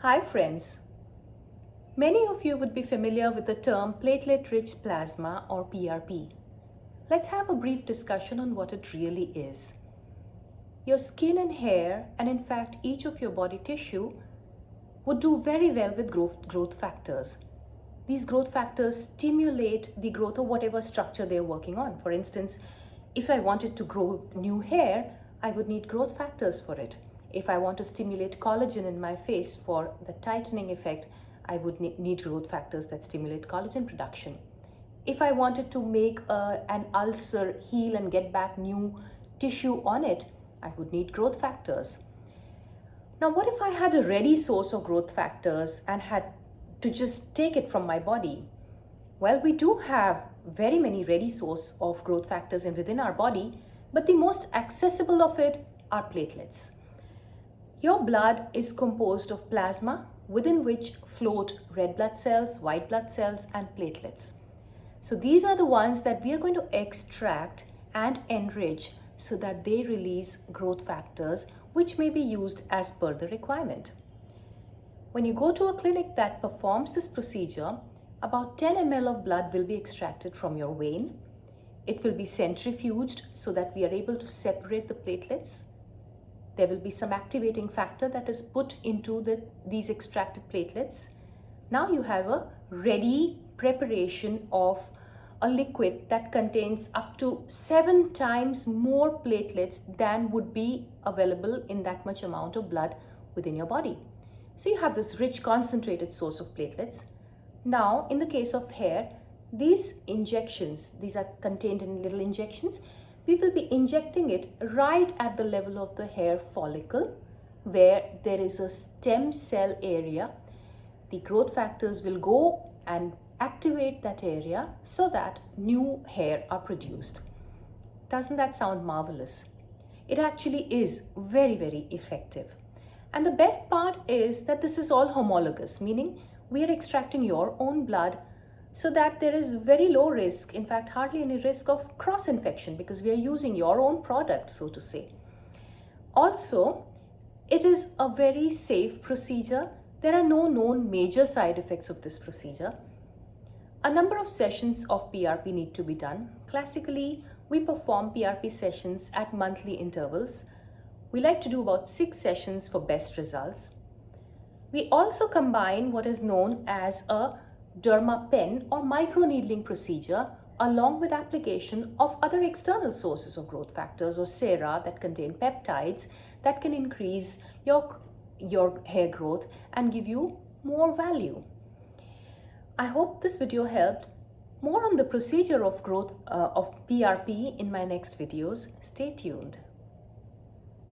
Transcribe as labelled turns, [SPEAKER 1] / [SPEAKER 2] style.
[SPEAKER 1] Hi friends. Many of you would be familiar with the term platelet-rich plasma or PRP. Let's have a brief discussion on what it really is. Your skin and hair, and in fact each of your body tissue, would do very well with growth factors. These growth factors stimulate the growth of whatever structure they're working on. For instance, if I wanted to grow new hair, I would need growth factors for it. If I want to stimulate collagen in my face for the tightening effect, I would need growth factors that stimulate collagen production. If I wanted to make an ulcer heal and get back new tissue on it, I would need growth factors. Now, what if I had a ready source of growth factors and had to just take it from my body? Well, we do have very many ready source of growth factors within our body, but the most accessible of it are platelets. Your blood is composed of plasma, within which float red blood cells, white blood cells, and platelets. So these are the ones that we are going to extract and enrich so that they release growth factors, which may be used as per the requirement. When you go to a clinic that performs this procedure, about 10 ml of blood will be extracted from your vein. It will be centrifuged so that we are able to separate the platelets. There will be some activating factor that is put into these extracted platelets. Now you have a ready preparation of a liquid that contains up to 7 times more platelets than would be available in that much amount of blood within your body. So you have this rich concentrated source of platelets. Now, in the case of hair, these are contained in little injections. We will be injecting it right at the level of the hair follicle where there is a stem cell area. The growth factors will go and activate that area so that new hair are produced. Doesn't that sound marvelous? It actually is very, very effective. And the best part is that this is all homologous, meaning we are extracting your own blood so that there is very low risk, in fact hardly any risk of cross-infection because we are using your own product, so to say. Also, it is a very safe procedure. There are no known major side effects of this procedure. A number of sessions of PRP need to be done. Classically, we perform PRP sessions at monthly intervals. We like to do about 6 sessions for best results. We also combine what is known as a derma pen or microneedling procedure along with application of other external sources of growth factors or sera that contain peptides that can increase your hair growth and give you more value. I hope this video helped. More on the procedure of growth of PRP in my next videos. Stay tuned.